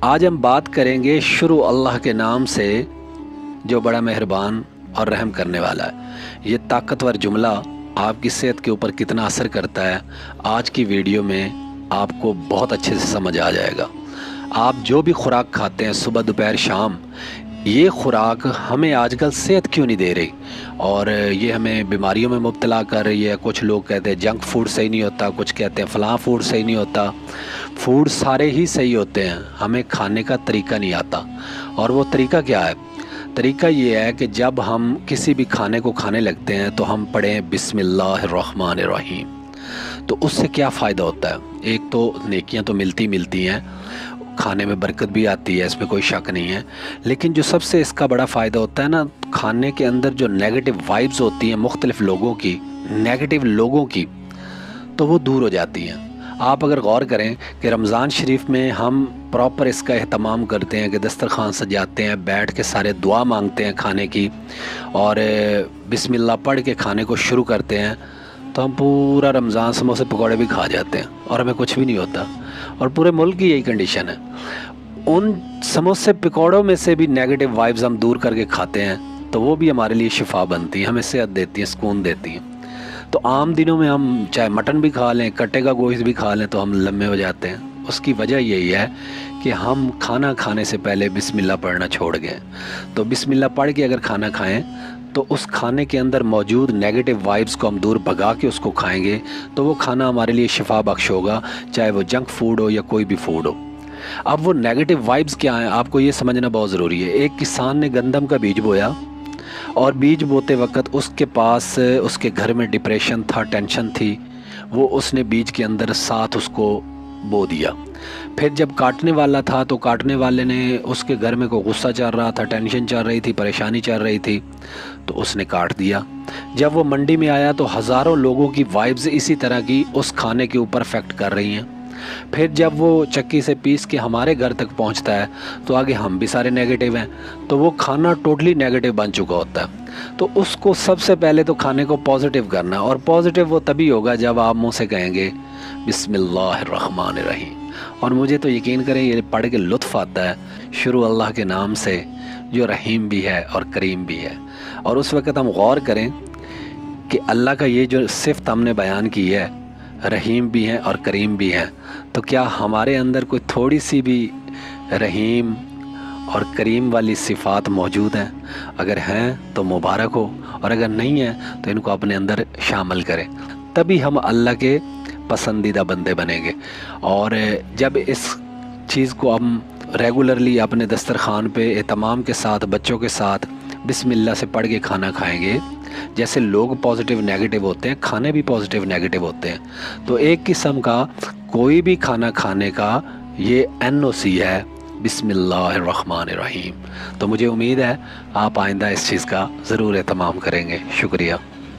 आज हम बात करेंगे शुरू अल्लाह के नाम से जो बड़ा मेहरबान और रहम करने वाला है। ये ताकतवर जुमला आपकी सेहत के ऊपर कितना असर करता है, आज की वीडियो में आपको बहुत अच्छे से समझ आ जाएगा। आप जो भी खुराक खाते हैं सुबह दोपहर शाम, ये खुराक हमें आजकल सेहत क्यों नहीं दे रही और ये हमें बीमारियों में मुब्तला कर रही है। कुछ लोग कहते हैं जंक फूड सही नहीं होता, कुछ कहते हैं फ़लाँ फूड सही नहीं होता। फूड सारे ही सही होते हैं, हमें खाने का तरीका नहीं आता। और वो तरीका क्या है? तरीका ये है कि जब हम किसी भी खाने को खाने लगते हैं तो हम पढ़ें बिस्मिल्लाहिर्रहमानिर्रहीम। तो उससे क्या फ़ायदा होता है? एक तो नेकियां तो मिलती हैं, खाने में बरकत भी आती है, इसमें कोई शक नहीं है। लेकिन जो सबसे इसका बड़ा फ़ायदा होता है ना, खाने के अंदर जो नेगेटिव वाइब्स होती हैं मुख्तलिफ़ लोगों की, नेगेटिव लोगों की, तो वो दूर हो जाती हैं। आप अगर गौर करें कि रमज़ान शरीफ में हम प्रॉपर इसका एहतमाम करते हैं कि दस्तरखान सजाते हैं, बैठ के सारे दुआ मांगते हैं खाने की और बिस्मिल्लाह पढ़ के खाने को शुरू करते हैं, तो हम पूरा रमज़ान समोसे पकौड़े भी खा जाते हैं और हमें कुछ भी नहीं होता। और पूरे मुल्क की यही कंडीशन है। उन समोसे पकौड़ों में से भी नेगेटिव वाइब्स हम दूर करके खाते हैं तो वो भी हमारे लिए शिफा बनती है, हमें सेहत देती है, सुकून देती है। तो आम दिनों में हम चाहे मटन भी खा लें, कट्टे का गोश्त भी खा लें तो हम लम्बे हो जाते हैं। उसकी वजह यही है कि हम खाना खाने से पहले बिस्मिल्लाह पढ़ना छोड़ गए। तो बिस्मिल्लाह पढ़ के अगर खाना खाएं तो उस खाने के अंदर मौजूद नेगेटिव वाइब्स को हम दूर भगा के उसको खाएंगे तो वो खाना हमारे लिए शिफा बख्श होगा, चाहे वो जंक फूड हो या कोई भी फूड हो। अब वो नेगेटिव वाइब्स क्या हैं, आपको ये समझना बहुत ज़रूरी है। एक किसान ने गंदम का बीज बोया और बीज बोते वक्त उसके पास उसके घर में डिप्रेशन था, टेंशन थी। वो उसने बीज के अंदर साथ उसको बो दिया। फिर जब काटने वाला था तो काटने वाले ने, उसके घर में कोई गुस्सा चल रहा था, टेंशन चल रही थी, परेशानी चल रही थी, तो उसने काट दिया। जब वो मंडी में आया तो हज़ारों लोगों की वाइब्स इसी तरह की उस खाने के ऊपर इफेक्ट कर रही हैं। फिर जब वो चक्की से पीस के हमारे घर तक पहुंचता है तो आगे हम भी सारे नेगेटिव हैं, तो वो खाना टोटली नेगेटिव बन चुका होता है। तो उसको सबसे पहले तो खाने को पॉजिटिव करना, और पॉजिटिव वो तभी होगा जब आप मुंह से कहेंगे बिस्मिल्लाहिर्रहमानिर्रहीम। और मुझे तो यकीन करें ये पढ़ के लुत्फ़ आता है, शुरू अल्लाह के नाम से जो रहीम भी है और करीम भी है। और उस वक़्त हम गौर करें कि अल्लाह का ये जो सिफ़त हमने बयान की है, रहीम भी हैं और करीम भी हैं, तो क्या हमारे अंदर कोई थोड़ी सी भी रहीम और करीम वाली सिफ़ात मौजूद हैं? अगर हैं तो मुबारक हो, और अगर नहीं है तो इनको अपने अंदर शामिल करें, तभी हम अल्लाह के पसंदीदा बंदे बनेंगे। और जब इस चीज़ को हम रेगुलरली अपने दस्तरखान पे एहतमाम के साथ, बच्चों के साथ बिस्मिल्लाह से पढ़ के खाना खाएंगे, जैसे लोग पॉजिटिव नेगेटिव होते हैं, खाने भी पॉजिटिव नेगेटिव होते हैं। तो एक किस्म का कोई भी खाना खाने का ये NOC है, बिस्मिल्लाहिर्रहमानिर्रहीम। तो मुझे उम्मीद है आप आइंदा इस चीज़ का ज़रूर एहतमाम करेंगे। शुक्रिया।